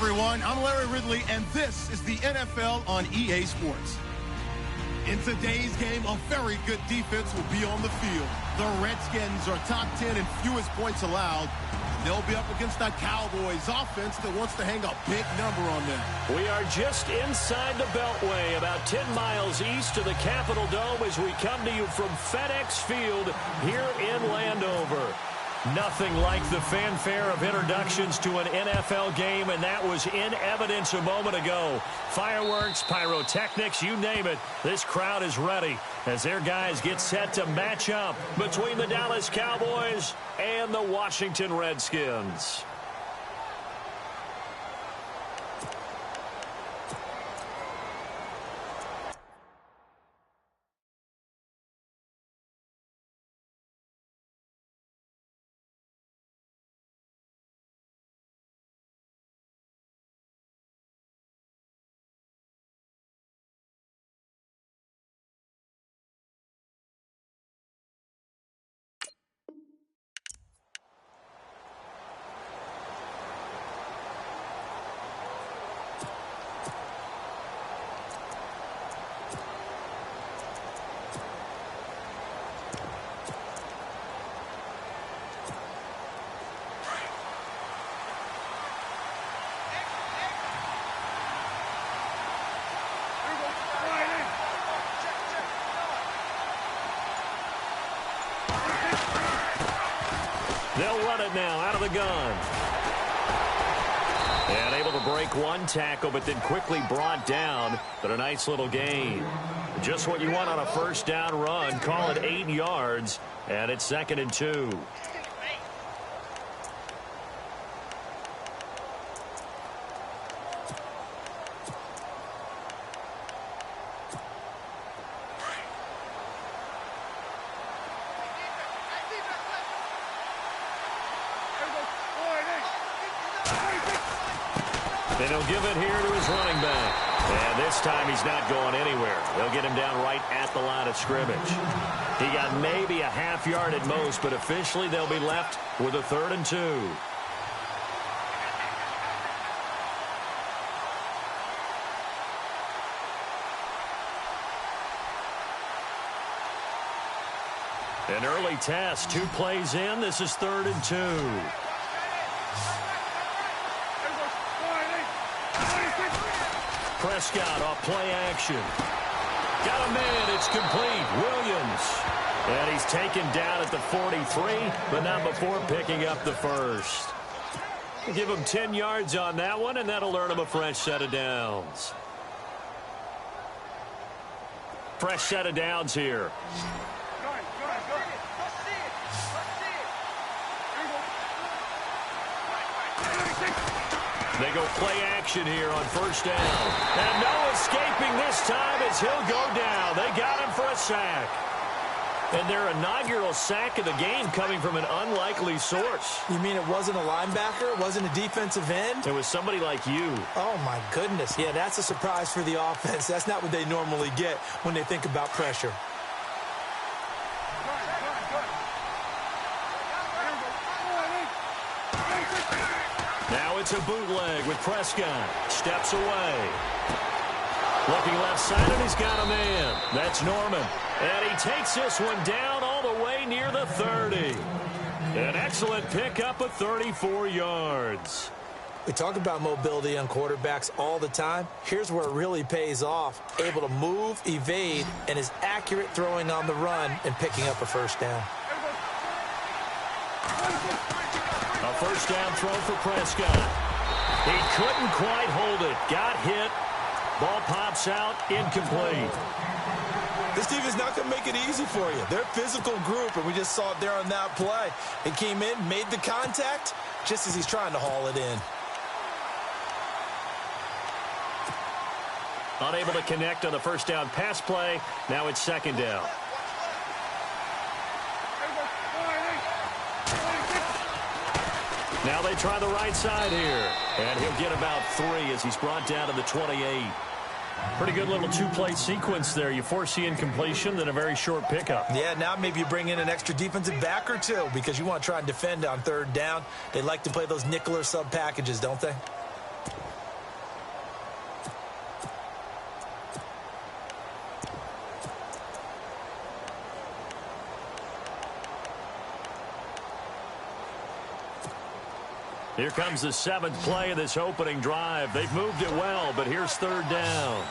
everyone. I'm Larry Ridley, and this is the NFL on EA Sports. In today's game, a very good defense will be on the field. The Redskins are top 10 in fewest points allowed. They'll be up against a Cowboys offense that wants to hang a big number on them. We are just inside the Beltway, about 10 miles east of the Capitol Dome as we come to you from FedEx Field here in Landover. Nothing like the fanfare of introductions to an NFL game, and that was in evidence a moment ago. Fireworks, pyrotechnics, you name it. This crowd is ready as their guys get set to match up between the Dallas Cowboys and the Washington Redskins. They'll run it now out of the gun. And able to break one tackle, but then quickly brought down. But a nice little gain. Just what you want on a first down run. Call it 8 yards. And it's 2nd and 2. And he'll give it here to his running back. And this time he's not going anywhere. They'll get him down right at the line of scrimmage. He got maybe a half yard at most, but officially they'll be left with a 3rd and 2. An early test, 2 plays in. This is 3rd and 2. Prescott off play action. Got a man. It's complete. Williams. And he's taken down at the 43, but not before picking up the first. Give him 10 yards on that one, and that'll earn him a fresh set of downs. Fresh set of downs here. They go play action here on first down. And no escaping this time as he'll go down. They got him for a sack. And their inaugural sack of the game coming from an unlikely source. You mean it wasn't a linebacker? It wasn't a defensive end? It was somebody like you. Oh, my goodness. Yeah, that's a surprise for the offense. That's not what they normally get when they think about pressure. Now it's a bootleg with Prescott. Steps away. Looking left side, and he's got a man. That's Norman. And he takes this one down all the way near the 30. An excellent pickup of 34 yards. We talk about mobility on quarterbacks all the time. Here's where it really pays off. Able to move, evade, and is accurate throwing on the run and picking up a first down. A first down throw for Prescott. He couldn't quite hold it. Got hit. Ball pops out. Incomplete. This team is not going to make it easy for you. They're a physical group, and we just saw it there on that play. It came in, made the contact, just as he's trying to haul it in. Unable to connect on the first down pass play. Now it's 2nd down. Now they try the right side here. And he'll get about 3 as he's brought down to the 28. Pretty good little 2-play sequence there. You force the incompletion, then a very short pickup. Yeah, now maybe you bring in an extra defensive back or 2 because you want to try and defend on 3rd down. They like to play those nickel or sub packages, don't they? Here comes the 7th play of this opening drive. They've moved it well, but here's 3rd down.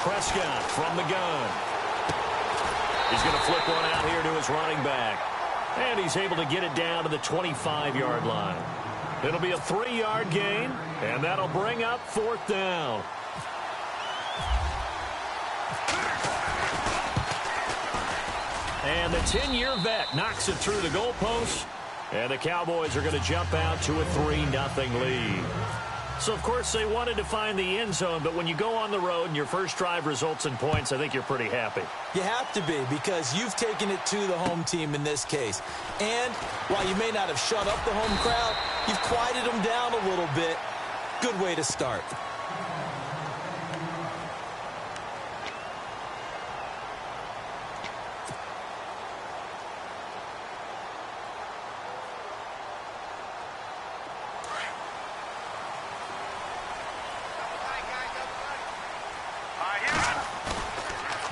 Prescott from the gun. He's going to flip one out here to his running back. And he's able to get it down to the 25-yard line. It'll be a 3-yard gain, and that'll bring up 4th down. And the 10-year vet knocks it through the goalpost, and the Cowboys are going to jump out to a 3-0 lead. So, of course, they wanted to find the end zone, but when you go on the road and your first drive results in points, I think you're pretty happy. You have to be, because you've taken it to the home team in this case. And while you may not have shut up the home crowd, you've quieted them down a little bit. Good way to start.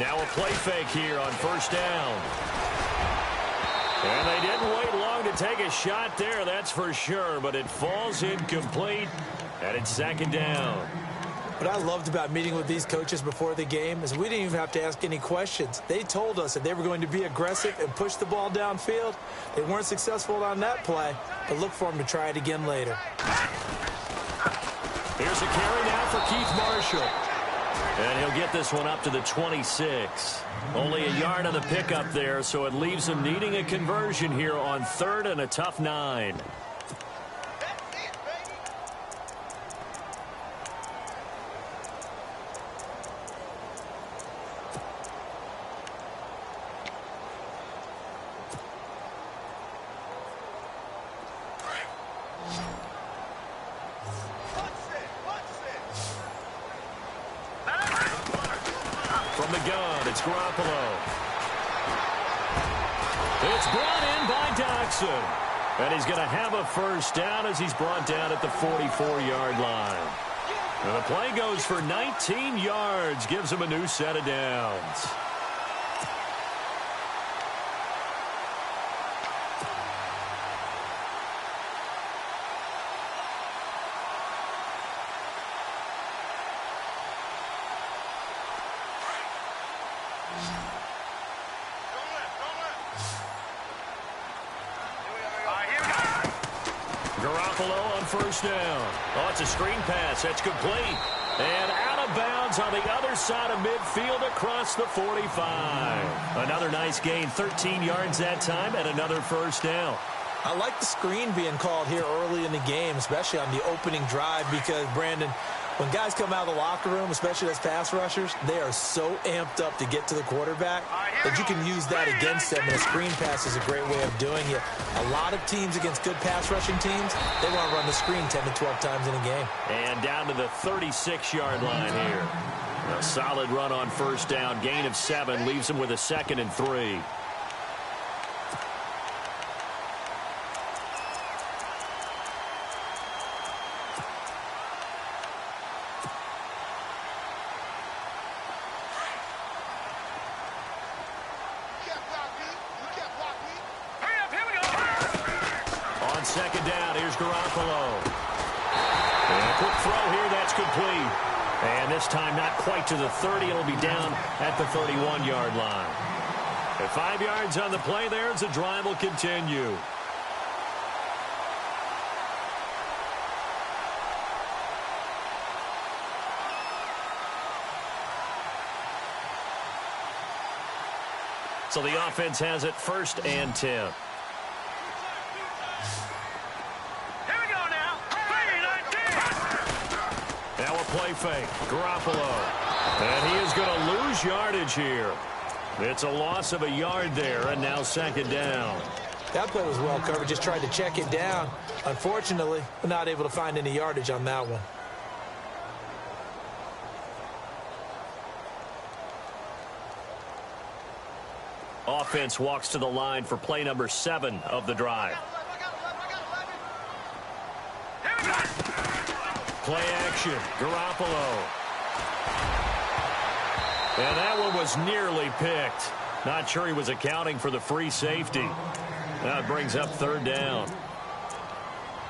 Now a play fake here on 1st down. And they didn't wait long to take a shot there, that's for sure, but it falls incomplete, and it's 2nd down. What I loved about meeting with these coaches before the game is we didn't even have to ask any questions. They told us that they were going to be aggressive and push the ball downfield. They weren't successful on that play, but look for them to try it again later. Here's a carry now for Keith Marshall. And he'll get this one up to the 26. Only a yard on the pickup there, so it leaves him needing a conversion here on 3rd and a tough 9. From the gun, it's Garoppolo. It's brought in by Doxson. And he's going to have a 1st down as he's brought down at the 44-yard line. And the play goes for 19 yards, gives him a new set of downs. Garoppolo on 1st down. Oh, it's a screen pass. That's complete. And out of bounds on the other side of midfield across the 45. Another nice gain, 13 yards that time, and another 1st down. I like the screen being called here early in the game, especially on the opening drive, because, Brandon, when guys come out of the locker room, especially as pass rushers, they are so amped up to get to the quarterback that you can use that against them, and a screen pass is a great way of doing it. A lot of teams against good pass rushing teams, they want to run the screen 10 to 12 times in a game. And down to the 36-yard line here. A solid run on 1st down, gain of 7, leaves him with a 2nd and 3. On 2nd down, here's Garoppolo. And a quick throw here, that's complete. And this time not quite to the 30. It'll be down at the 31-yard line. At 5 yards on the play there as the drive will continue. So the offense has it 1st and 10. Now a play fake. Garoppolo. And he is going to lose yardage here. It's a loss of a yard there, and now 2nd down. That play was well covered. Just tried to check it down. Unfortunately, we're not able to find any yardage on that one. Offense walks to the line for play number 7 of the drive. Play action. Garoppolo. And that one was nearly picked. Not sure he was accounting for the free safety. That brings up third down.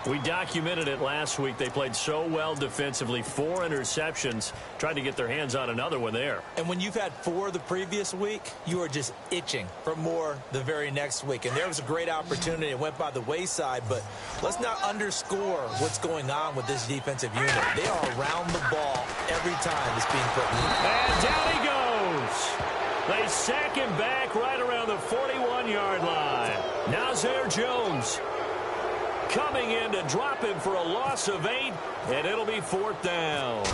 We documented it last week. They played so well defensively. 4 interceptions. Tried to get their hands on another one there. And when you've had 4 the previous week, you are just itching for more the very next week. And there was a great opportunity. It went by the wayside, but let's not underscore what's going on with this defensive unit. They are around the ball every time it's being put in. And down he goes. They sack him back right around the 41-yard line. Nazir Jones coming in to drop him for a loss of 8, and it'll be 4th down.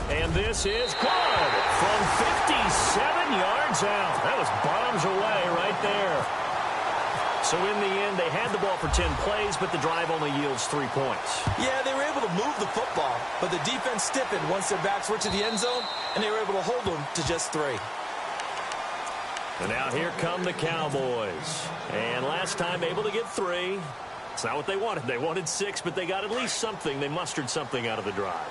And this is good from 57 yards out. That was bombs away right there. So in the end, they had the ball for 10 plays, but the drive only yields 3 points. Yeah, they were able to move the football, but the defense stiffened once their backs were to the end zone, and they were able to hold them to just 3. And now here come the Cowboys. And last time able to get 3. It's not what they wanted. They wanted 6, but they got at least something. They mustered something out of the drive.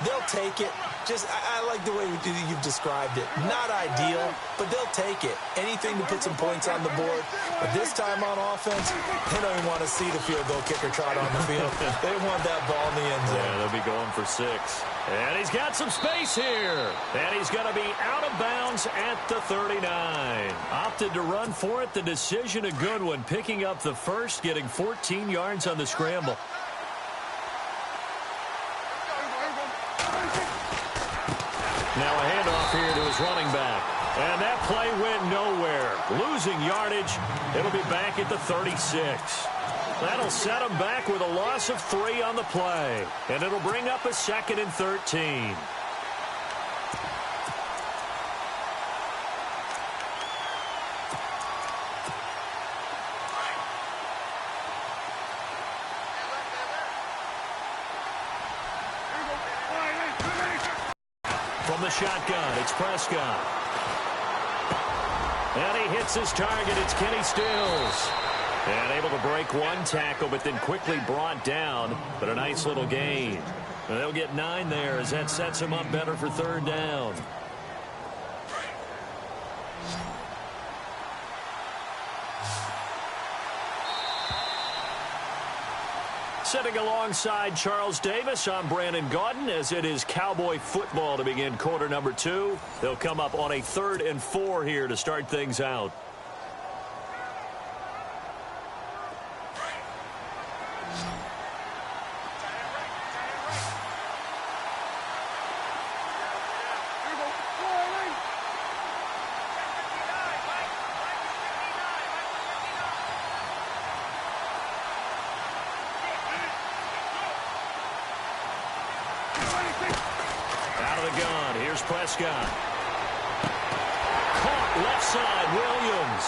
They'll take it. I like the way you've described it. Not ideal, but they'll take it. Anything to put some points on the board. But this time on offense, they don't even want to see the field goal kicker trot on the field. They want that ball in the end zone. Yeah, they'll be going for 6. And he's got some space here. And he's going to be out of bounds at the 39. Opted to run for it. The decision a good one. Picking up the first, getting 14 yards on the scramble. Now a handoff here to his running back. And that play went nowhere. Losing yardage. It'll be back at the 36. That'll set him back with a loss of 3 on the play. And it'll bring up a 2nd and 13. From the shotgun, it's Prescott. And he hits his target. It's Kenny Stills. And able to break 1 tackle, but then quickly brought down. But a nice little gain. And they'll get 9 there as that sets him up better for 3rd down. Sitting alongside Charles Davis, I'm Brandon Gaudin, as it is Cowboy football to begin quarter number 2. They'll come up on a 3rd and 4 here to start things out. Prescott. Caught left side, Williams.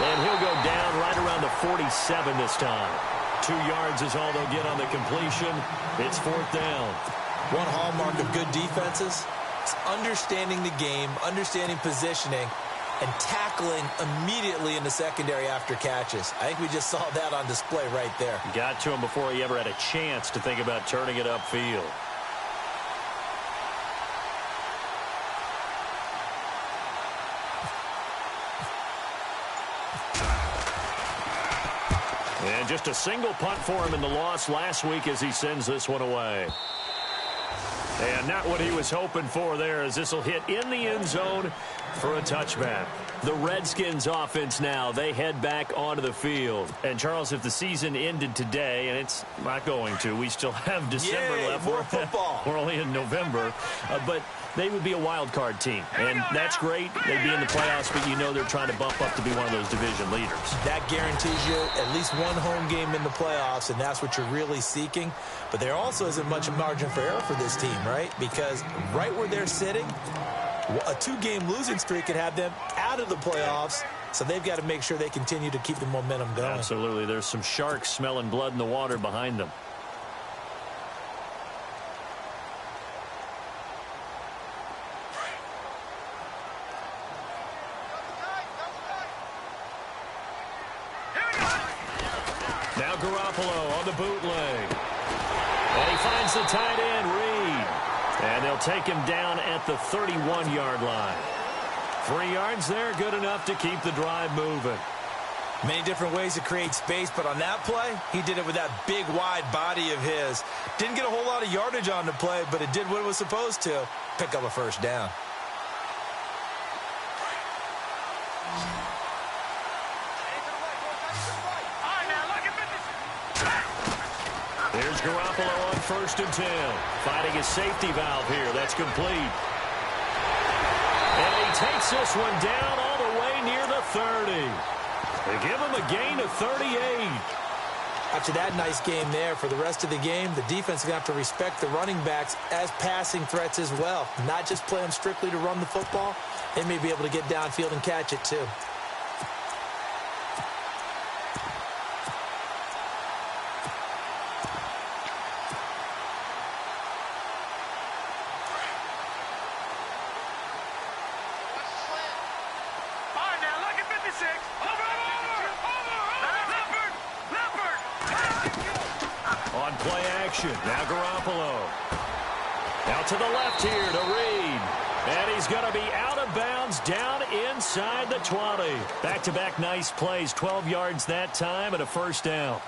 And he'll go down right around the 47 this time. 2 yards is all they'll get on the completion. It's 4th down. One hallmark of good defenses is understanding the game, understanding positioning, and tackling immediately in the secondary after catches. I think we just saw that on display right there. Got to him before he ever had a chance to think about turning it upfield. And just a single punt for him in the loss last week as he sends this one away. And not what he was hoping for there, as this will hit in the end zone for a touchback. The Redskins offense now, they head back onto the field. And Charles, if the season ended today, and it's not going to, we still have December left. More football. We're only in November. But they would be a wild card team. And that's great. They'd be in the playoffs, but you know they're trying to bump up to be one of those division leaders. That guarantees you at least one home game in the playoffs, and that's what you're really seeking. But there also isn't much margin for error for this team, right? Because right where they're sitting, a 2-game losing streak could have them out of the playoffs, so they've got to make sure they continue to keep the momentum going. Absolutely. There's some sharks smelling blood in the water behind them. Now Garoppolo on the bootleg. And he finds the tight end, Reed. And they'll take him down at the 31-yard line. 3 yards there, good enough to keep the drive moving. Many different ways to create space, but on that play, he did it with that big, wide body of his. Didn't get a whole lot of yardage on the play, but it did what it was supposed to, pick up a first down. Here's Garoppolo on 1st and 10. Finding his safety valve here. That's complete. And he takes this one down all the way near the 30. They give him a gain of 38. After that nice game there, for the rest of the game, the defense is going to have to respect the running backs as passing threats as well. Not just play them strictly to run the football. They may be able to get downfield and catch it too. Now Garoppolo. Out to the left here to Reed. And he's going to be out of bounds down inside the 20. Back-to-back nice plays. 12 yards that time and a first down.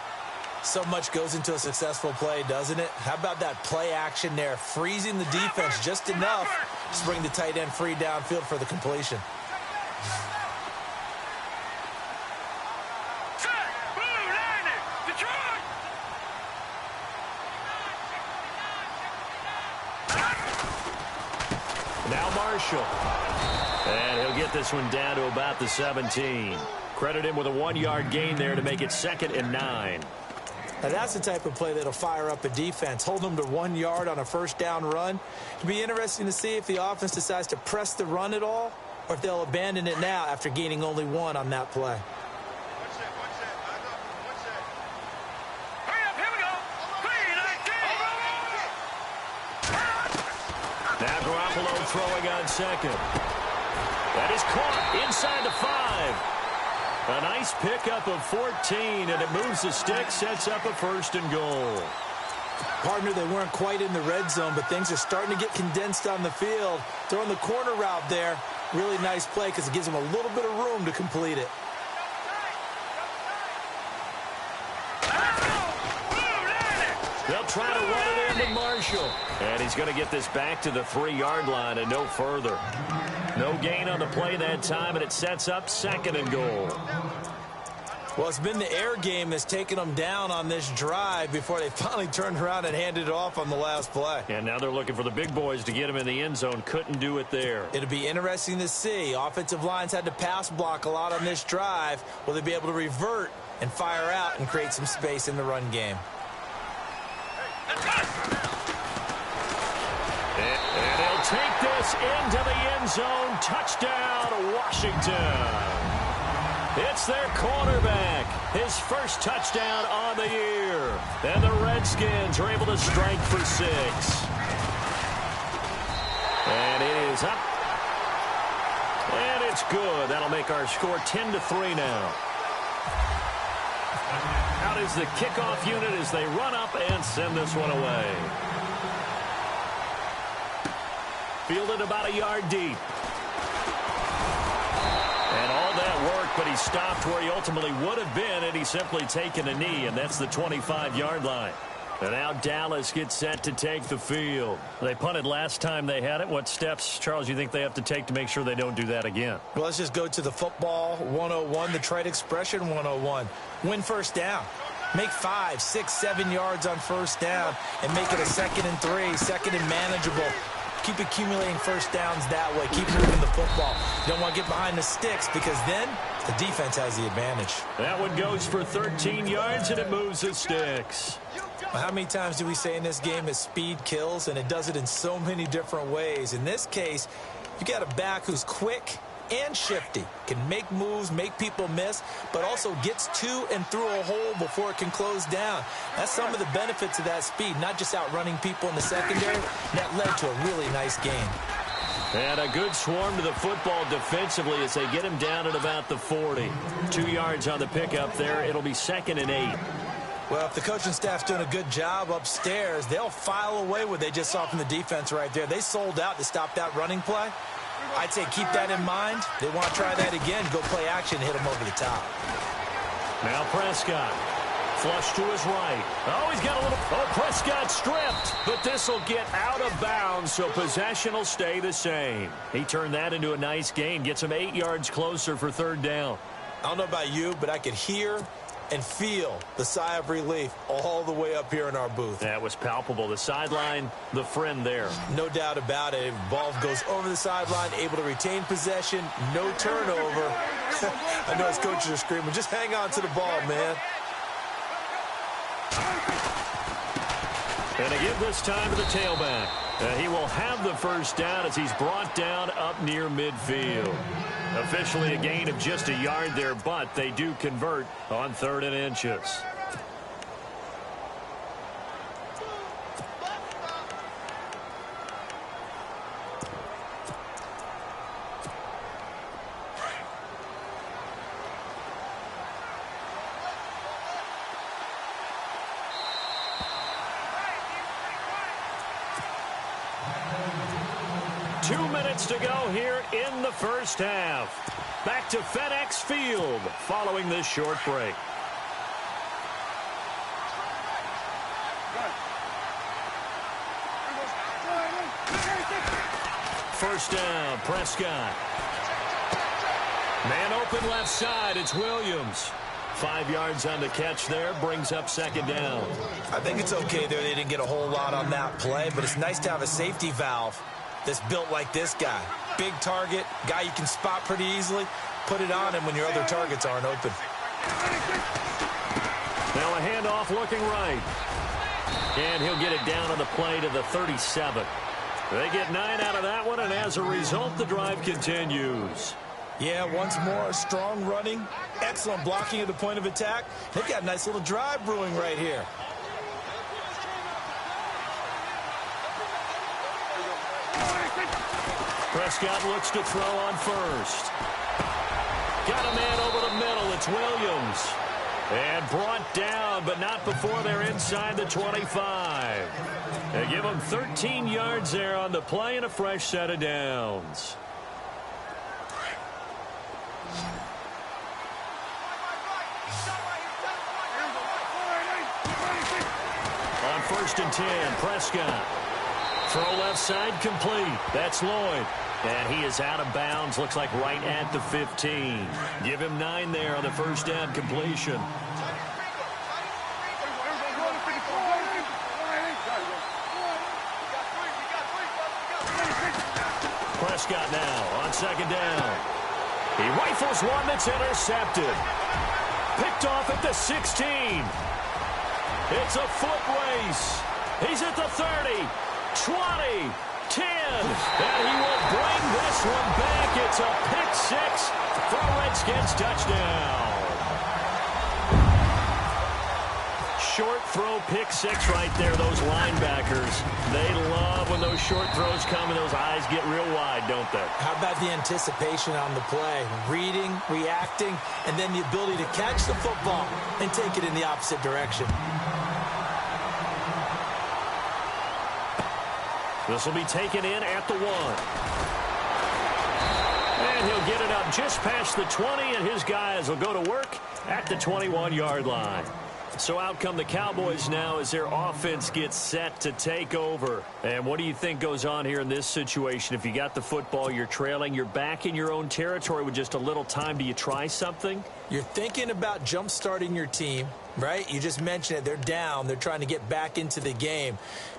So much goes into a successful play, doesn't it? How about that play action there? Freezing the defense just enough to bring the tight end free downfield for the completion. Now Marshall. And he'll get this one down to about the 17. Credit him with a 1-yard gain there to make it 2nd and 9. Now that's the type of play that'll fire up a defense. Hold them to 1 yard on a first down run. It'll be interesting to see if the offense decides to press the run at all or if they'll abandon it now after gaining only 1 on that play. Now Garoppolo throwing on 2nd. That is caught inside the 5. A nice pickup of 14, and it moves the stick, sets up a 1st and goal. Partner, they weren't quite in the red zone, but things are starting to get condensed on the field. Throwing the corner route there. Really nice play because it gives them a little bit of room to complete it. They'll try to run it into Marshall. And he's going to get this back to the 3-yard line and no further. No gain on the play that time, and it sets up 2nd and goal. Well, it's been the air game that's taken them down on this drive before they finally turned around and handed it off on the last play. And now they're looking for the big boys to get him in the end zone. Couldn't do it there. It'll be interesting to see. Offensive lines had to pass block a lot on this drive. Will they be able to revert and fire out and create some space in the run game? And he'll take this into the end zone. Touchdown, Washington. It's their quarterback. His first touchdown on the year. And the Redskins are able to strike for 6. And it is up. And it's good. That'll make our score 10-3 now. Out is the kickoff unit as they run up and send this one away. Fielded about a yard deep. And all that work, but he stopped where he ultimately would have been, and he's simply taken a knee, and that's the 25-yard line. And now Dallas gets set to take the field. They punted last time they had it. What steps, Charles, you think they have to take to make sure they don't do that again? Well, let's just go to the football 101, the trade expression 101. Win first down. Make 5, 6, 7 yards on first down and make it a 2nd and 3, 2nd and manageable. Keep accumulating first downs that way. Keep moving the football. You don't want to get behind the sticks because then the defense has the advantage. That one goes for 13 yards, and it moves the sticks. Well, how many times do we say in this game that speed kills, and it does it in so many different ways? In this case, you got a back who's quick and shifty, can make moves, make people miss, but also gets to and through a hole before it can close down. That's some of the benefits of that speed, not just outrunning people in the secondary. That led to a really nice game. And a good swarm to the football defensively as they get him down at about the 40. 2 yards on the pickup there. It'll be 2nd and 8. Well, if the coaching staff's doing a good job upstairs, they'll file away what they just saw from the defense right there. They sold out to stop that running play. I'd say keep that in mind. They want to try that again. Go play action, hit them over the top. Now Prescott. Flush to his right. Oh, he's got a little... Oh, Prescott stripped. But this will get out of bounds, so possession will stay the same. He turned that into a nice gain. Gets him 8 yards closer for third down. I don't know about you, but I could hear and feel the sigh of relief all the way up here in our booth. That was palpable. The sideline, the friend there. No doubt about it. Ball goes over the sideline, able to retain possession, no turnover. I know his coaches are screaming, just hang on to the ball, man. And they give this time to the tailback. He will have the first down as he's brought down up near midfield. Officially a gain of just a yard there, but they do convert on 3rd and inches. To go here in the first half. Back to FedEx Field following this short break. First down, Prescott. Man open left side, it's Williams. 5 yards on the catch there, brings up second down. I think it's okay there. They didn't get a whole lot on that play, but it's nice to have a safety valve that's built like this guy. Big target, guy you can spot pretty easily. Put it on him when your other targets aren't open. Now a handoff looking right. And he'll get it down on the play to the 37. They get 9 out of that one, and as a result, the drive continues. Yeah, once more, strong running, excellent blocking at the point of attack. They've got a nice little drive brewing right here. Prescott looks to throw on first. Got a man over the middle. It's Williams. And brought down, but not before they're inside the 25. They give him 13 yards there on the play and a fresh set of downs. On 1st and 10, Prescott. Throw left side complete. That's Lloyd. And he is out of bounds. Looks like right at the 15. Give him 9 there on the first down completion. Prescott now on second down. He rifles one that's intercepted. Picked off at the 16. It's a foot race. He's at the 30. 20, 10, and he will bring this one back. It's a pick 6 for a Redskins touchdown. Short throw pick 6 right there. Those linebackers, they love when those short throws come and those eyes get real wide, don't they? How about the anticipation on the play? Reading, reacting, and then the ability to catch the football and take it in the opposite direction. This will be taken in at the 1. And he'll get it up just past the 20, and his guys will go to work at the 21-yard line. So out come the Cowboys now as their offense gets set to take over. And what do you think goes on here in this situation? If you got the football, you're trailing, you're back in your own territory with just a little time. Do you try something? You're thinking about jump-starting your team, right? You just mentioned it. They're down. They're trying to get back into the game.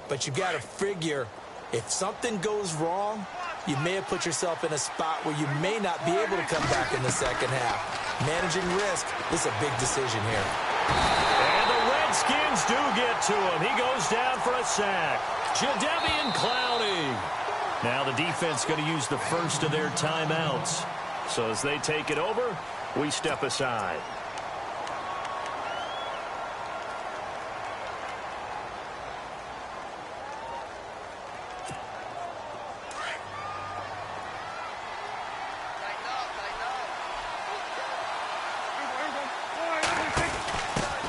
But you've got to figure, if something goes wrong, you may have put yourself in a spot where you may not be able to come back in the second half. Managing risk is a big decision here. And the Redskins do get to him. He goes down for a sack. Jadeveon Clowney. Now the defense going to use the first of their timeouts. So as they take it over, we step aside.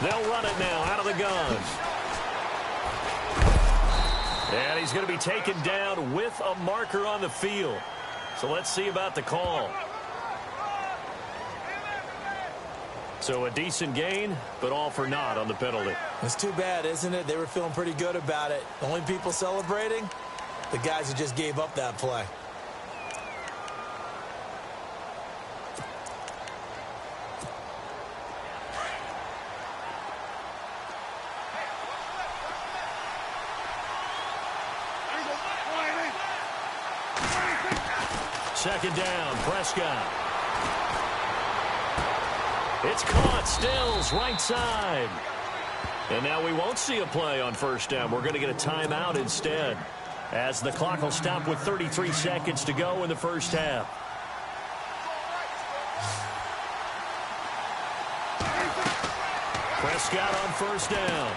They'll run it now out of the gun. And he's going to be taken down with a marker on the field. So let's see about the call. So a decent gain, but all for naught on the penalty. It's too bad, isn't it? They were feeling pretty good about it. The only people celebrating, the guys who just gave up that play. Second down, Prescott. It's caught, Stills, right side. And now we won't see a play on first down. We're going to get a timeout instead, as the clock will stop with 33 seconds to go in the first half. Prescott on first down.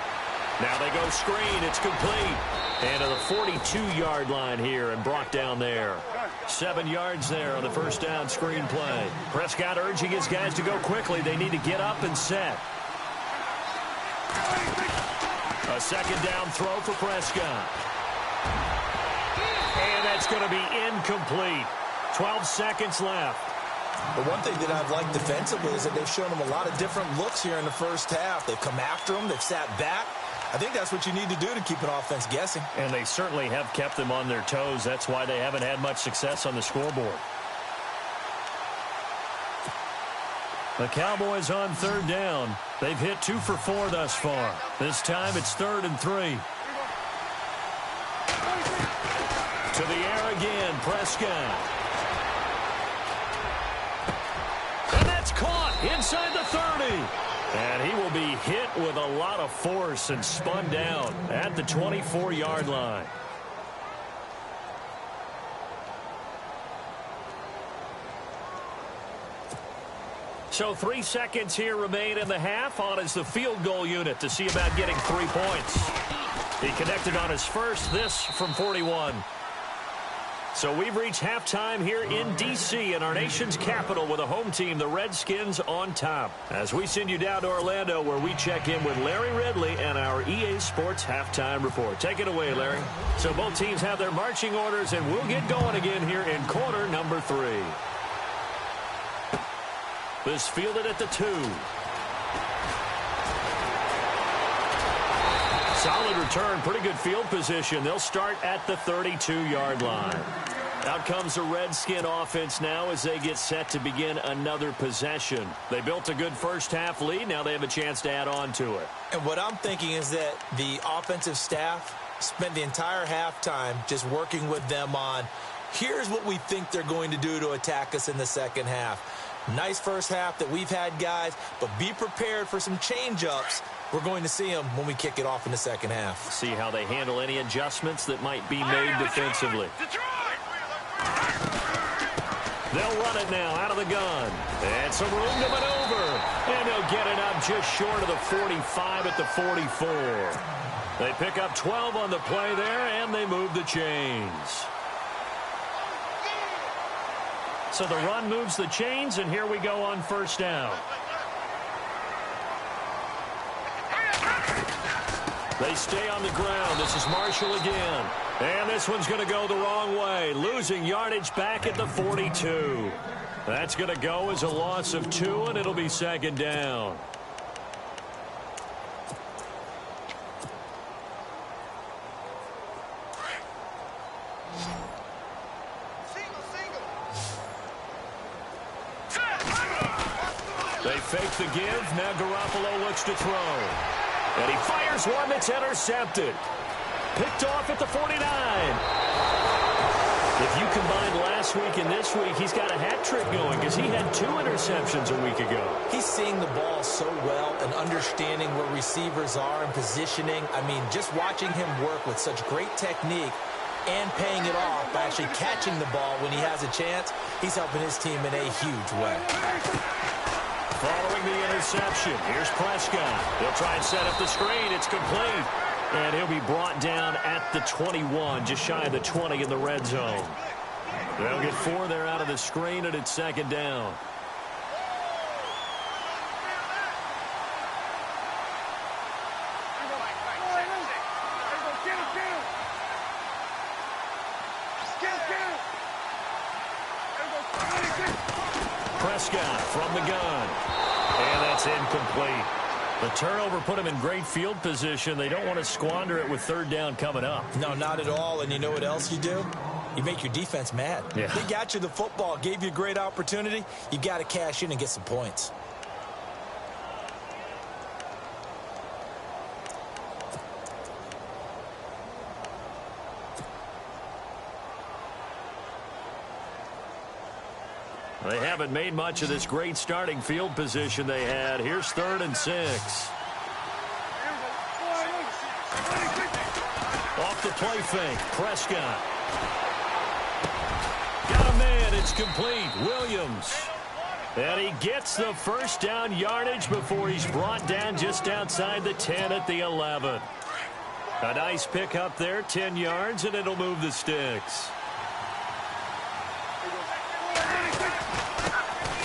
Now they go screen. It's complete. And to the 42-yard line here and brought down there. 7 yards there on the first down screen play. Prescott urging his guys to go quickly. They need to get up and set. A second down throw for Prescott. And that's going to be incomplete. 12 seconds left. The one thing that I've liked defensively is that they've shown them a lot of different looks here in the first half. They've come after them. They've sat back. I think that's what you need to do to keep an offense guessing. And they certainly have kept them on their toes. That's why they haven't had much success on the scoreboard. The Cowboys on third down. They've hit 2 for 4 thus far. This time it's 3rd and 3. To the air again, Prescott. And that's caught inside the 30. And he will be hit with a lot of force and spun down at the 24-yard line. So 3 seconds here remain in the half. On is the field goal unit to see about getting 3 points. He connected on his first, this from 41. So we've reached halftime here in D.C. in our nation's capital with a home team, the Redskins, on top. As we send you down to Orlando, where we check in with Larry Ridley and our EA Sports halftime report. Take it away, Larry. So both teams have their marching orders, and we'll get going again here in quarter number 3. This fielded at the 2. Solid return, pretty good field position. They'll start at the 32-yard line. Out comes the Redskin offense now as they get set to begin another possession. They built a good first half lead. Now they have a chance to add on to it. And what I'm thinking is that the offensive staff spent the entire halftime just working with them on, here's what we think they're going to do to attack us in the second half. Nice first half that we've had, guys, but be prepared for some change-ups. We're going to see them when we kick it off in the second half. See how they handle any adjustments that might be made defensively. They'll run it now out of the gun. And some room to maneuver. And they'll get it up just short of the 45 at the 44. They pick up 12 on the play there, and they move the chains. So the run moves the chains, and here we go on first down. They stay on the ground. This is Marshall again. And this one's going to go the wrong way. Losing yardage back at the 42. That's going to go as a loss of 2, and it'll be second down. They fake the give. Now Garoppolo looks to throw. And he fires one that's intercepted. Picked off at the 49. If you combine last week and this week, he's got a hat trick going because he had 2 interceptions a week ago. He's seeing the ball so well and understanding where receivers are and positioning. I mean, just watching him work with such great technique and paying it off by actually catching the ball when he has a chance, he's helping his team in a huge way. Following the interception, here's Prescott. He'll try and set up the screen. It's complete. And he'll be brought down at the 21, just shy of the 20 in the red zone. They'll get 4 there out of the screen, and it's second down. Prescott from the gun. And that's incomplete. The turnover put them in great field position. They don't want to squander it with third down coming up. No, not at all. And you know what else you do? You make your defense mad. Yeah. They got you the football, gave you a great opportunity. You got to cash in and get some points. They haven't made much of this great starting field position they had. Here's 3rd and 6. Off the play fake, Prescott. Got a man, it's complete. Williams. And he gets the first down yardage before he's brought down just outside the 10 at the 11. A nice pick up there, 10 yards, and it'll move the sticks.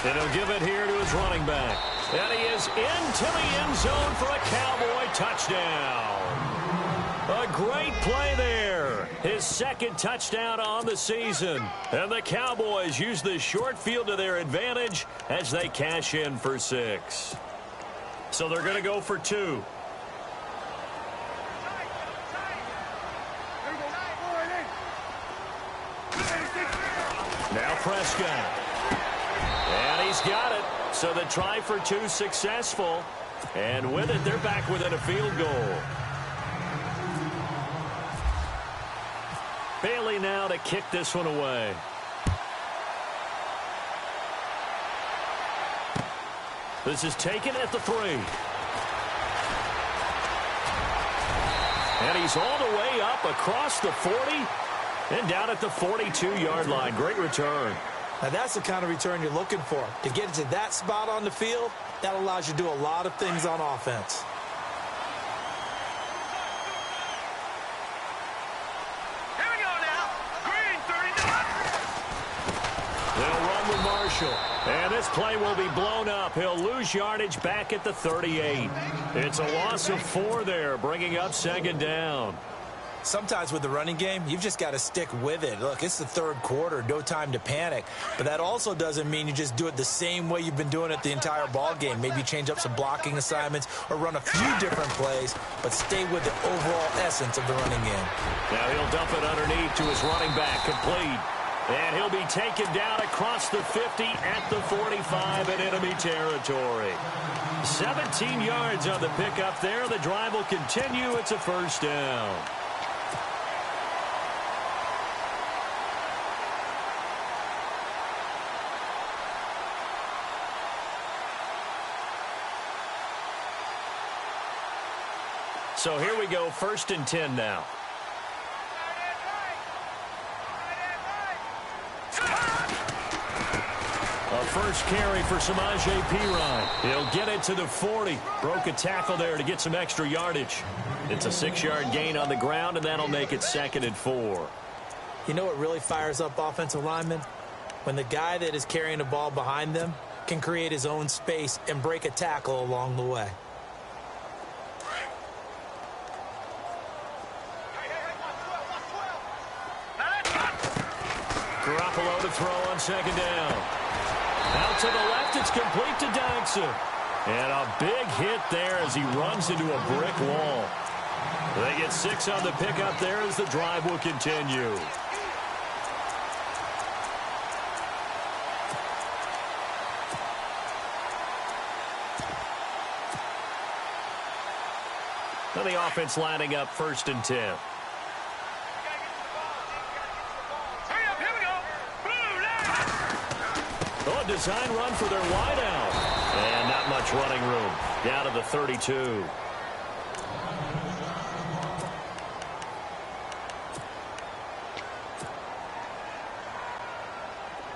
And he'll give it here to his running back. And he is into the end zone for a Cowboy touchdown. A great play there. His 2nd touchdown on the season. And the Cowboys use the short field to their advantage as they cash in for 6. So they're going to go for 2. Now Prescott. And he's got it. So the try for 2 successful. And with it, they're back within a field goal. Bailey now to kick this one away. This is taken at the 3. And he's all the way up across the 40 and down at the 42-yard line. Great return. Now, that's the kind of return you're looking for. To get into that spot on the field, that allows you to do a lot of things on offense. Here we go now. Green, 39. They'll run with Marshall. And this play will be blown up. He'll lose yardage back at the 38. It's a loss of 4 there, bringing up 2nd down. Sometimes with the running game, you've just got to stick with it. Look, it's the 3rd quarter, no time to panic. But that also doesn't mean you just do it the same way you've been doing it the entire ball game. Maybe change up some blocking assignments or run a few different plays, but stay with the overall essence of the running game. Now he'll dump it underneath to his running back, complete. And he'll be taken down across the 50 at the 45 in enemy territory. 17 yards on the pickup there. The drive will continue. It's a 1st down. So here we go, 1st and 10 now. A first carry for Samaje Perine. He'll get it to the 40. Broke a tackle there to get some extra yardage. It's a 6-yard gain on the ground, and that'll make it 2nd and 4. You know what really fires up offensive linemen? When the guy that is carrying the ball behind them can create his own space and break a tackle along the way. Garoppolo to throw on 2nd down. Out to the left, it's complete to Dodson. And a big hit there as he runs into a brick wall. They get 6 on the pickup there as the drive will continue. And the offense lining up 1st and 10. Oh, design run for their wideout. And not much running room. Down to the 32.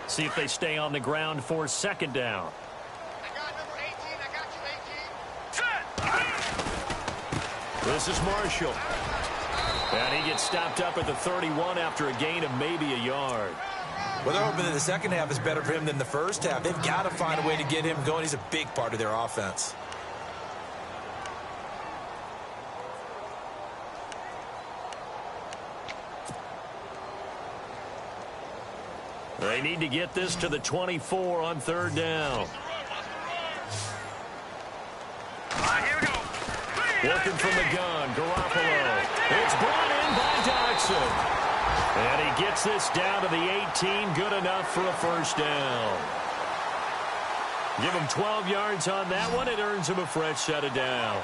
See if they stay on the ground for 2nd down. I got number 18. I got you, 18. This is Marshall. And he gets stopped up at the 31 after a gain of maybe a yard. Well, they're hoping that the second half is better for him than the first half. They've got to find a way to get him going. He's a big part of their offense. They need to get this to the 24 on third down. Here we go. Looking from the gun, Garoppolo. It's brought in by Dodson. And he gets this down to the 18, good enough for a first down. Give him 12 yards on that one. It earns him a fresh set of downs.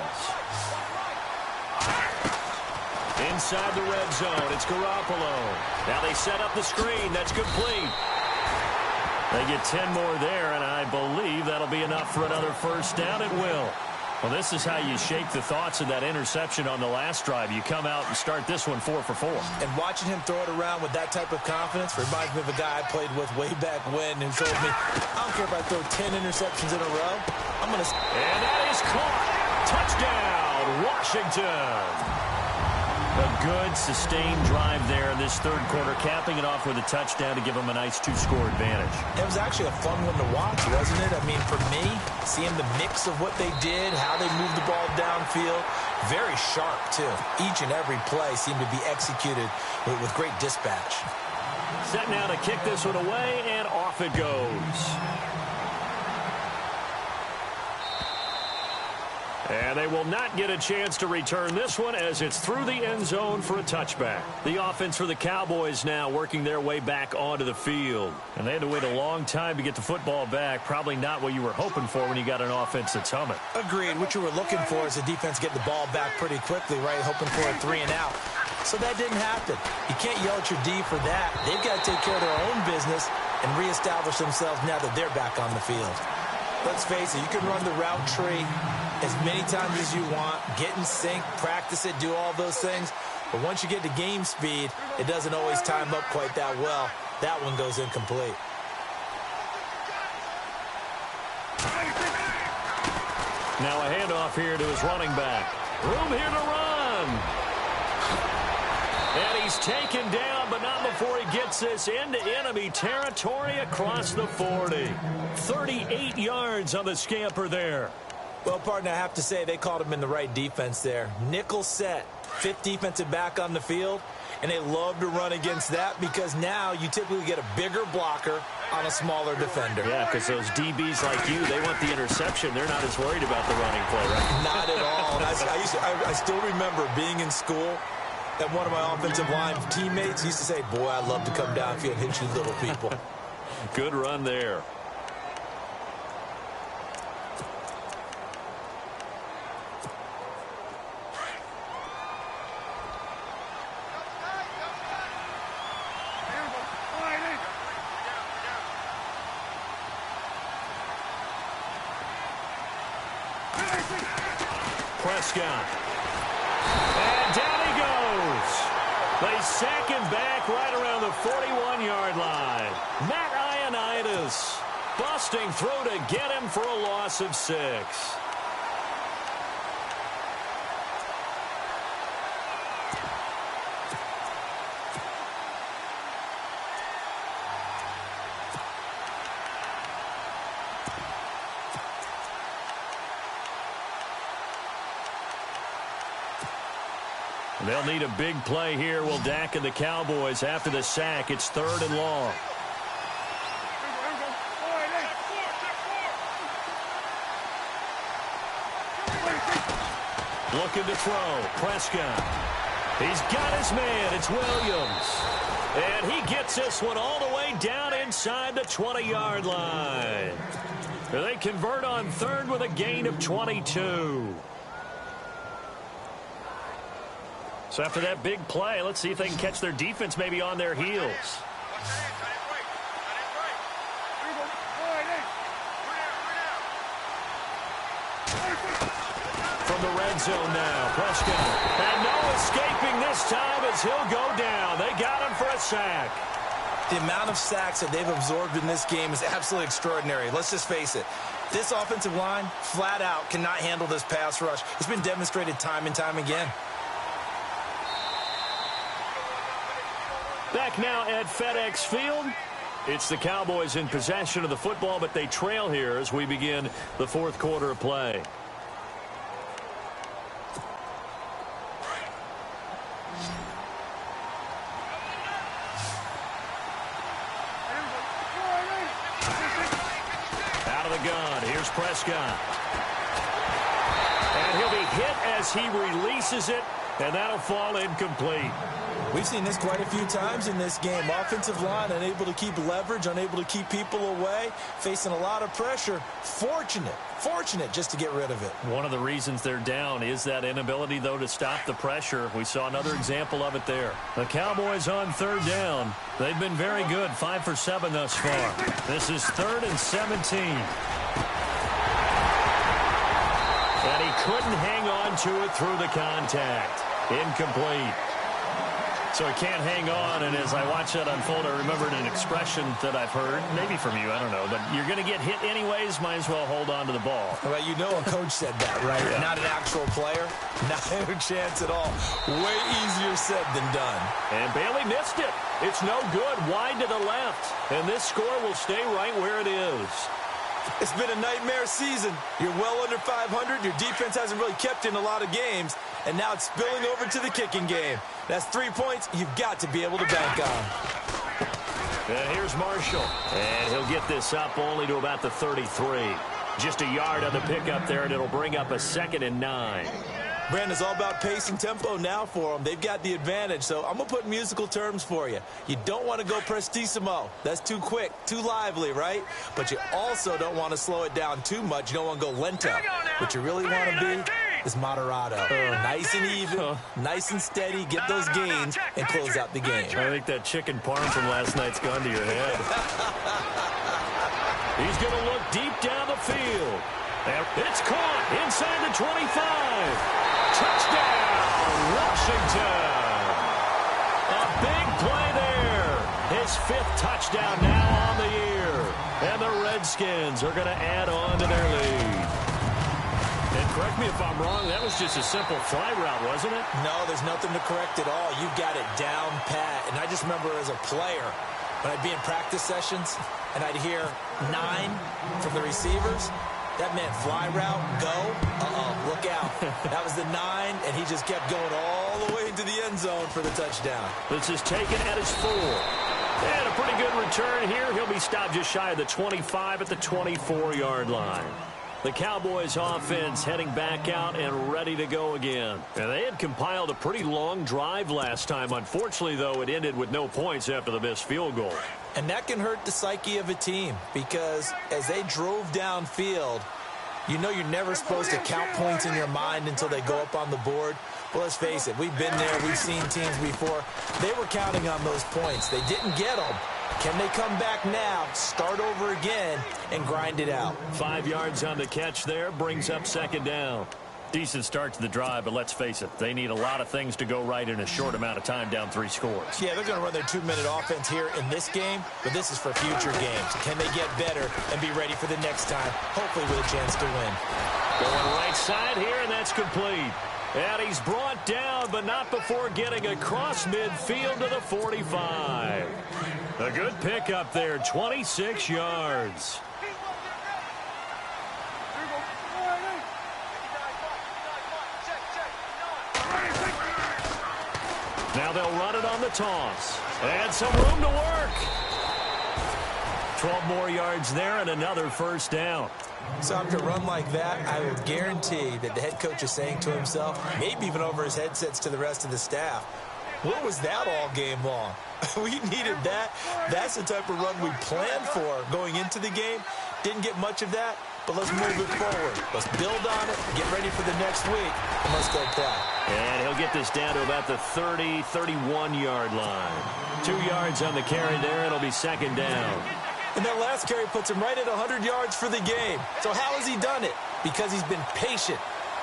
Inside the red zone, it's Garoppolo. Now they set up the screen. That's complete. They get 10 more there, and I believe that'll be enough for another first down. It will. Well, this is how you shake the thoughts of that interception on the last drive. You come out and start this one 4 for 4. And watching him throw it around with that type of confidence reminds me of a guy I played with way back when who told me, I don't care if I throw 10 interceptions in a row. I'm going to... And that is caught. Touchdown, Washington. A good, sustained drive there in this third quarter, capping it off with a touchdown to give them a nice 2-score advantage. It was actually a fun one to watch, wasn't it? I mean, for me, seeing the mix of what they did, how they moved the ball downfield, very sharp, too. Each and every play seemed to be executed with great dispatch. Set now to kick this one away, and off it goes. And they will not get a chance to return this one as it's through the end zone for a touchback. The offense for the Cowboys now working their way back onto the field. And they had to wait a long time to get the football back. Probably not what you were hoping for when you got an offense that's humming. Agreed. What you were looking for is the defense get the ball back pretty quickly, right? Hoping for a 3 and out. So that didn't happen. You can't yell at your D for that. They've got to take care of their own business and reestablish themselves now that they're back on the field. Let's face it, you can run the route tree as many times as you want, get in sync, practice it, do all those things. But once you get to game speed, it doesn't always time up quite that well. That one goes incomplete. Now a handoff here to his running back. Room here to run. And he's taken down, but not before he gets this into enemy territory across the 40. 38 yards on the scamper there. Well, partner, I have to say they called him in the right defense there. Nickel set, 5th defensive back on the field, and they love to run against that because now you typically get a bigger blocker on a smaller defender. Yeah, because those DBs like you, they want the interception. They're not as worried about the running play, right? Not at all. And I still remember being in school, and one of my offensive line teammates used to say, boy, I love to come downfield and hit you little people. Good run there. Prescott. And down he goes. They sack him back right around the 41-yard line. Matt Ioannidis busting through to get him for a loss of 6. They'll need a big play here. Will Dak and the Cowboys after the sack. It's 3rd and long. Looking to throw. Prescott. He's got his man. It's Williams. And he gets this one all the way down inside the 20-yard line. They convert on 3rd with a gain of 22. So after that big play, let's see if they can catch their defense maybe on their heels. From the red zone now, Prescott. And no escaping this time as he'll go down. They got him for a sack. The amount of sacks that they've absorbed in this game is absolutely extraordinary. Let's just face it. This offensive line, flat out, cannot handle this pass rush. It's been demonstrated time and time again. Back now at FedEx Field. It's the Cowboys in possession of the football, but they trail here as we begin the 4th quarter of play. gun. Here's Prescott. And he'll be hit as he releases it, and that'll fall incomplete. We've seen this quite a few times in this game. Offensive line unable to keep leverage, unable to keep people away, facing a lot of pressure. Fortunate just to get rid of it. One of the reasons they're down is that inability, though, to stop the pressure. We saw another example of it there. The Cowboys on third down. They've been very good, 5 for 7 thus far. This is 3rd and 17. And he couldn't hang on to it through the contact. Incomplete. So he can't hang on, and as I watch that unfold, I remembered an expression that I've heard, maybe from you, I don't know, but you're going to get hit anyways, might as well hold on to the ball. Well, you know a coach said that, right? Yeah. Not an actual player. Not a chance at all. Way easier said than done. And Bailey missed it. It's no good. Wide to the left. And this score will stay right where it is. It's been a nightmare season. You're well under 500. Your defense hasn't really kept in a lot of games. And now it's spilling over to the kicking game. That's 3 points you've got to be able to bank on. And here's Marshall. And he'll get this up only to about the 33. Just a yard on the pickup there, and it'll bring up a 2nd and 9. Brandon, it's all about pace and tempo now for them. They've got the advantage, so I'm going to put musical terms for you. You don't want to go prestissimo. That's too quick, too lively, right? But you also don't want to slow it down too much. You don't want to go lento. What you really want to be is moderato. Nice and even, nice and steady, get those gains, and close out the game. I think that chicken parm from last night's gone to your head. He's going to look deep down the field. And it's caught inside the 25. Touchdown, Washington. A big play there. His 5th touchdown now on the year. And the Redskins are going to add on to their lead. And correct me if I'm wrong, that was just a simple fly route, wasn't it? No, there's nothing to correct at all. You've got it down pat. And I just remember as a player, when I'd be in practice sessions, and I'd hear 9 from the receivers, that meant fly route, go, look out. That was the 9, and he just kept going all the way into the end zone for the touchdown. This is taken at his 4. And a pretty good return here. He'll be stopped just shy of the 25 at the 24-yard line. The Cowboys offense heading back out and ready to go again. And they had compiled a pretty long drive last time. Unfortunately, though, it ended with no points after the missed field goal. And that can hurt the psyche of a team because as they drove downfield, you know you're never supposed to count points in your mind until they go up on the board. Well, let's face it, we've been there. We've seen teams before. They were counting on those points. They didn't get them. Can they come back now, start over again, and grind it out? 5 yards on the catch there, brings up 2nd down. Decent start to the drive, but let's face it, they need a lot of things to go right in a short amount of time, down 3 scores. Yeah, they're going to run their 2-minute offense here in this game, but this is for future games. Can they get better and be ready for the next time, hopefully with a chance to win? Going right side here, and that's complete. And he's brought down, but not before getting across midfield to the 45. A good pickup there, 26 yards. Now they'll run it on the toss. And some room to work. 12 more yards there and another 1st down. So after a run like that, I will guarantee that the head coach is saying to himself, maybe even over his headsets to the rest of the staff, what was that all game long? We needed that. That's the type of run we planned for going into the game. Didn't get much of that, but let's move it forward. Let's build on it, get ready for the next week, and let's go play. And he'll get this down to about the 30, 31-yard line. 2 yards on the carry there. It'll be 2nd down. And that last carry puts him right at 100 yards for the game. So how has he done it? Because he's been patient,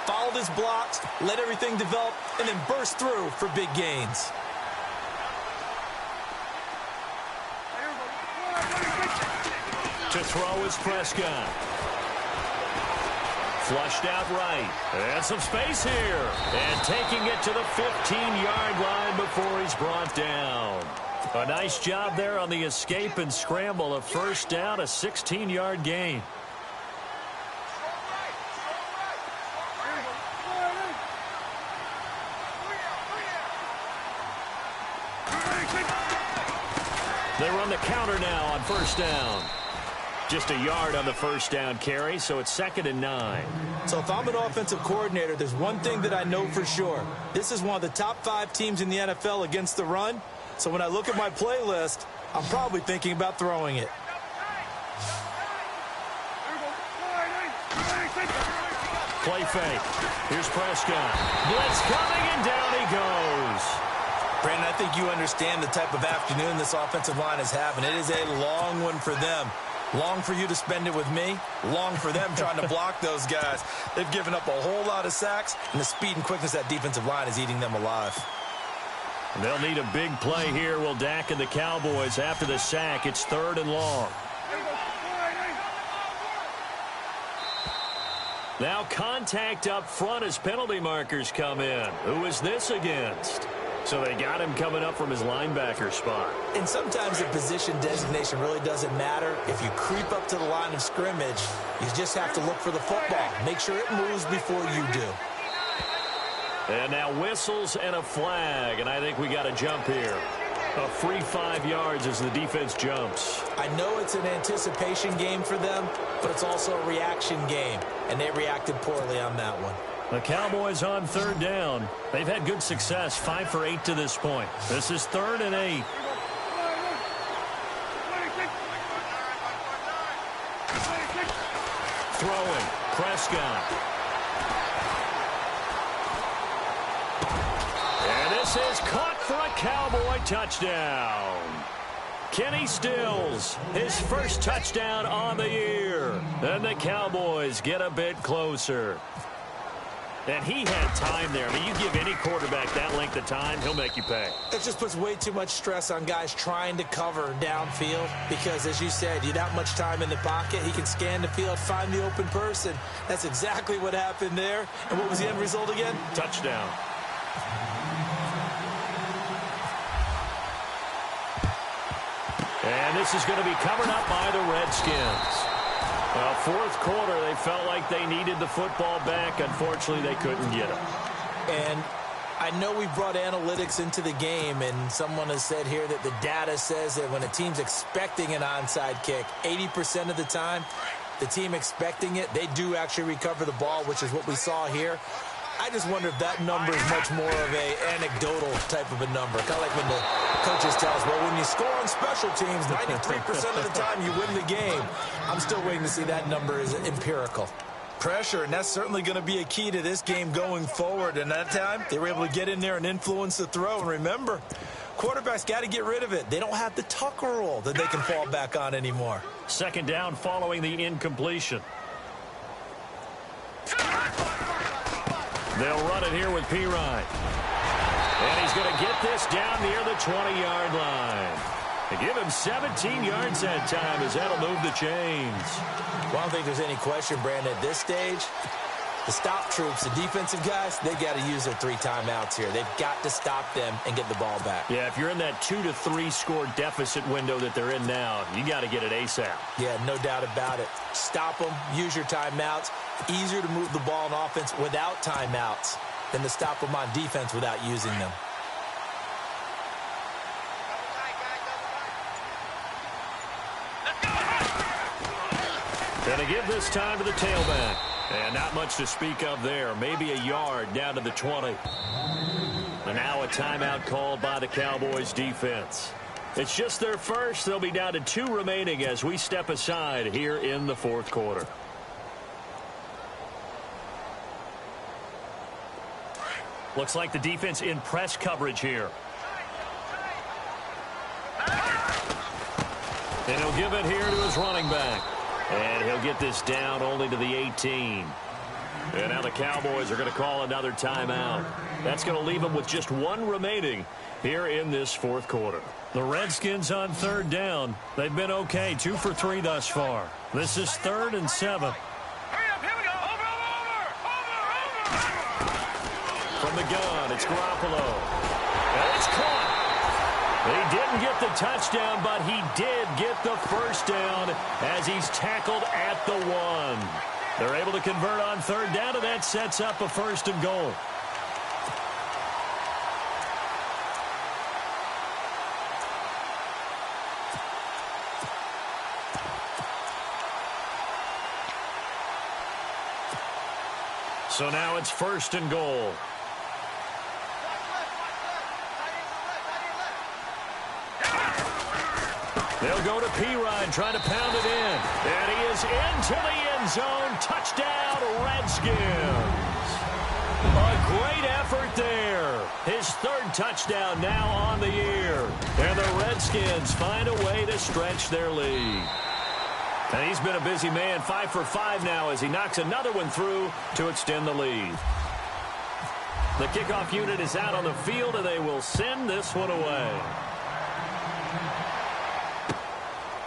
followed his blocks, let everything develop, and then burst through for big gains. To throw is Prescott. Flushed out right. And some space here. And taking it to the 15-yard line before he's brought down. A nice job there on the escape and scramble. A 1st down, a 16-yard gain. They run the counter now on 1st down. Just a yard on the first down carry, so it's 2nd and 9. So if I'm an offensive coordinator, there's one thing that I know for sure. This is one of the top 5 teams in the NFL against the run. So when I look at my playlist, I'm probably thinking about throwing it. Play fake. Here's Prescott. Blitz coming, and down he goes. Brandon, I think you understand the type of afternoon this offensive line is having. It is a long one for them. Long for you to spend it with me. Long for them trying to block those guys. They've given up a whole lot of sacks, and the speed and quickness of that defensive line is eating them alive. They'll need a big play here. Will Dak and the Cowboys after the sack. It's 3rd and long. Now contact up front as penalty markers come in. Who is this against? So they got him coming up from his linebacker spot. And sometimes the position designation really doesn't matter. If you creep up to the line of scrimmage, you just have to look for the football. Make sure it moves before you do. And now whistles and a flag, and I think we got a jump here. A free 5 yards as the defense jumps. I know it's an anticipation game for them, but it's also a reaction game, and they reacted poorly on that one. The Cowboys on 3rd down. They've had good success, 5 for 8 to this point. This is 3rd and 8. Throwing, Prescott. And this is caught for a Cowboy touchdown. Kenny Stills, his first touchdown on the year. And the Cowboys get a bit closer. And he had time there. I mean, you give any quarterback that length of time, he'll make you pay. It just puts way too much stress on guys trying to cover downfield because, as you said, you have that much time in the pocket. He can scan the field, find the open person. That's exactly what happened there. And what was the end result again? Touchdown. And this is going to be covered up by the Redskins. Well, 4th quarter, they felt like they needed the football back. Unfortunately, they couldn't get it. And I know we brought analytics into the game, and someone has said here that the data says that when a team's expecting an onside kick, 80% of the time, the team expecting it, they do actually recover the ball, which is what we saw here. I just wonder if that number is much more of an anecdotal type of a number. Kind of like when the coaches tell us, well, when you score on special teams, 93% of the time you win the game. I'm still waiting to see that number is empirical. Pressure, and that's certainly going to be a key to this game going forward. And that time, they were able to get in there and influence the throw. And remember, quarterbacks got to get rid of it. They don't have the tuck rule that they can fall back on anymore. 2nd down following the incompletion. They'll run it here with Pirine. And he's going to get this down near the 20-yard line. They give him 17 yards that time as that'll move the chains. Well, I don't think there's any question, Brandon, at this stage. The stop troops, the defensive guys, they got to use their 3 timeouts here. They've got to stop them and get the ball back. Yeah, if you're in that 2 to 3 score deficit window that they're in now, you got to get it ASAP. Yeah, no doubt about it. Stop them, use your timeouts. Easier to move the ball on offense without timeouts than to stop them on defense without using them. Going to give this time to the tailback. And not much to speak of there. Maybe a yard down to the 20. And now a timeout called by the Cowboys defense. It's just their first. They'll be down to 2 remaining as we step aside here in the 4th quarter. Looks like the defense in press coverage here. And he'll give it here to his running back. And he'll get this down only to the 18. And now the Cowboys are going to call another timeout. That's going to leave them with just 1 remaining here in this 4th quarter. The Redskins on 3rd down. They've been okay, 2 for 3 thus far. This is 3rd and 7. Hurry up, here we go. Over. From the gun, it's Garoppolo. And it's caught. He didn't get the touchdown, but he did get the first down as he's tackled at the 1. They're able to convert on 3rd down, and that sets up a 1st and goal. So now it's 1st and goal. They'll go to Pirine, trying to pound it in. And he is into the end zone. Touchdown, Redskins. A great effort there. His 3rd touchdown now on the year. And the Redskins find a way to stretch their lead. And he's been a busy man, 5 for 5 now as he knocks another one through to extend the lead. The kickoff unit is out on the field, and they will send this one away.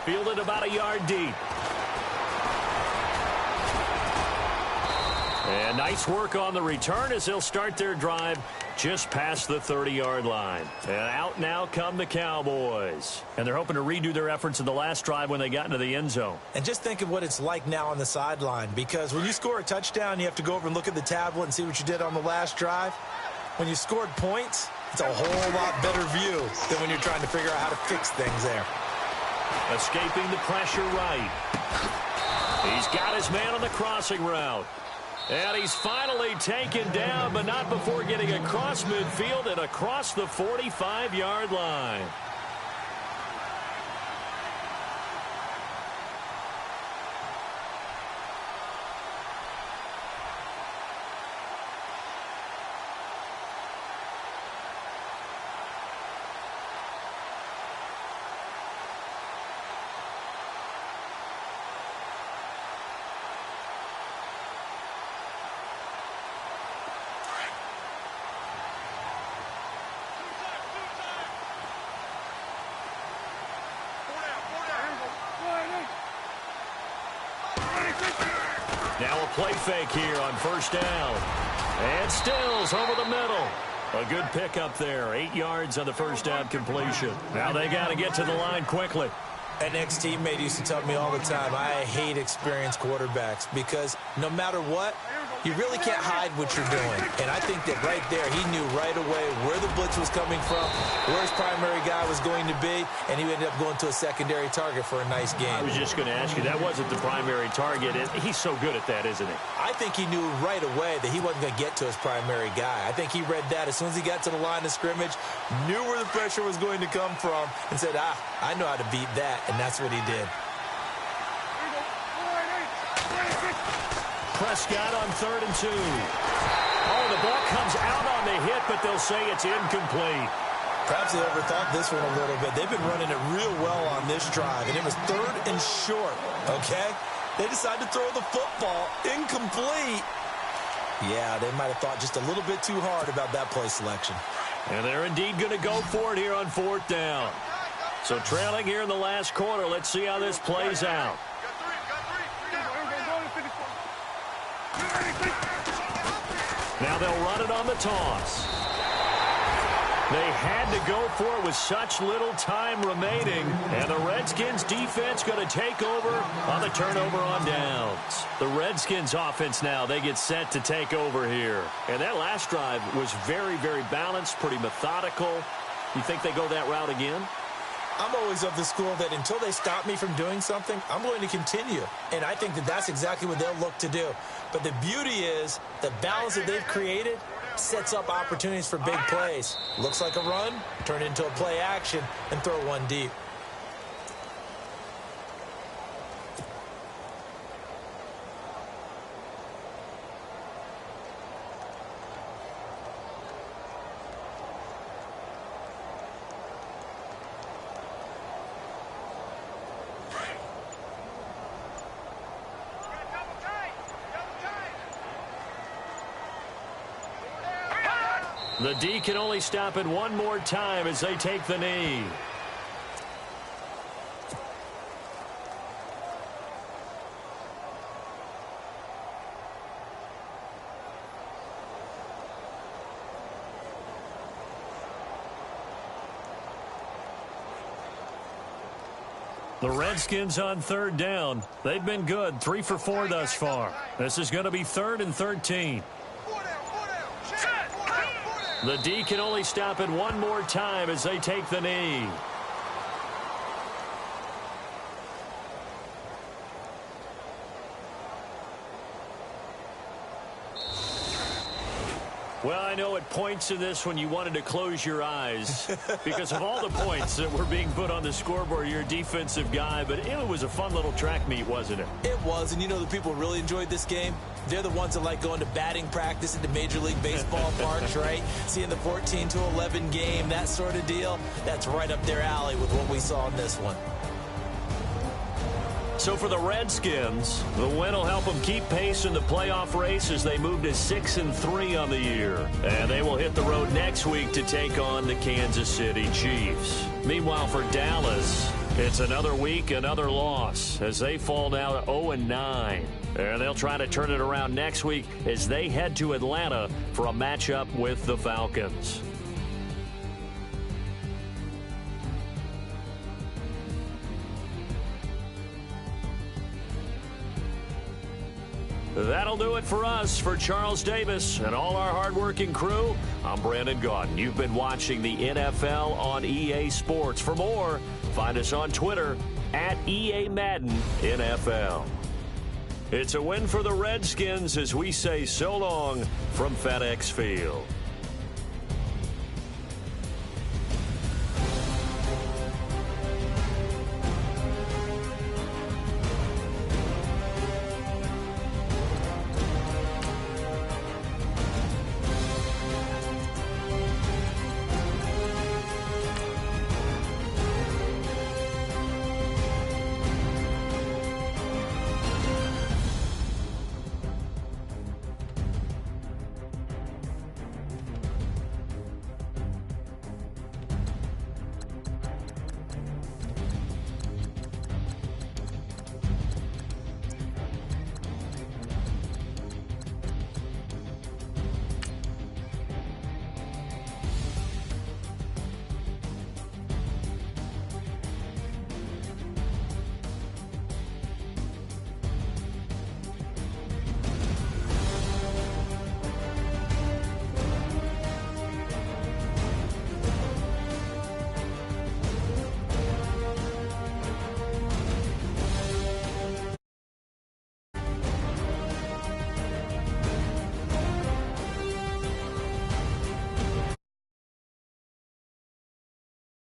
Fielded about a yard deep. And nice work on the return as they'll start their drive just past the 30-yard line. And out now come the Cowboys. And they're hoping to redo their efforts in the last drive when they got into the end zone. And just think of what it's like now on the sideline, because when you score a touchdown, you have to go over and look at the tablet and see what you did on the last drive. When you scored points, it's a whole lot better view than when you're trying to figure out how to fix things there. Escaping the pressure right. He's got his man on the crossing route. And he's finally taken down, but not before getting across midfield and across the 45-yard line. Now a play fake here on 1st down. And Stills over the middle. A good pickup there. 8 yards on the 1st down completion. Now they got to get to the line quickly. An ex-teammate used to tell me all the time, I hate experienced quarterbacks because no matter what, you really can't hide what you're doing. And I think that right there, he knew right away where the blitz was coming from, where his primary guy was going to be, and he ended up going to a secondary target for a nice game. I was just going to ask you, that wasn't the primary target. He's so good at that, isn't he? I think he knew right away that he wasn't going to get to his primary guy. I think he read that as soon as he got to the line of scrimmage, knew where the pressure was going to come from, and said, I know how to beat that, and that's what he did. Prescott on 3rd and 2. Oh, the ball comes out on the hit, but they'll say it's incomplete. Perhaps they overthought this one a little bit. They've been running it real well on this drive, and it was 3rd and short, okay? They decided to throw the football incomplete. Yeah, they might have thought just a little bit too hard about that play selection. And they're indeed going to go for it here on 4th down. So trailing here in the last quarter, let's see how this plays out. Now they'll run it on the toss. They had to go for it with such little time remaining. And the Redskins defense going to take over on the turnover on downs. The Redskins offense now, they get set to take over here. And that last drive was very, very balanced, pretty methodical. You think they go that route again? I'm always of the school that until they stop me from doing something, I'm going to continue. And I think that that's exactly what they'll look to do. But the beauty is the balance that they've created sets up opportunities for big plays. Looks like a run, turn it into a play action, and throw one deep. The D can only stop it one more time as they take the knee. The Redskins on 3rd down. They've been good, 3 for 4 thus far. This is going to be 3rd and 13. The D can only stop it one more time as they take the knee. Well, I know at points in this when you wanted to close your eyes because of all the points that were being put on the scoreboard. You're a defensive guy, but it was a fun little track meet, wasn't it? It was, and you know the people really enjoyed this game? They're the ones that like going to batting practice at the Major League Baseball parks, right? Seeing the 14-11 game, that sort of deal. That's right up their alley with what we saw in this one. So for the Redskins, the win will help them keep pace in the playoff race as they move to 6-3 on the year. And they will hit the road next week to take on the Kansas City Chiefs. Meanwhile, for Dallas, it's another week, another loss as they fall now to 0-9. And they'll try to turn it around next week as they head to Atlanta for a matchup with the Falcons. That'll do it for us. For Charles Davis and all our hardworking crew, I'm Brandon Gaudin. You've been watching the NFL on EA Sports. For more, find us on Twitter at EA Madden NFL. It's a win for the Redskins as we say so long from FedEx Field.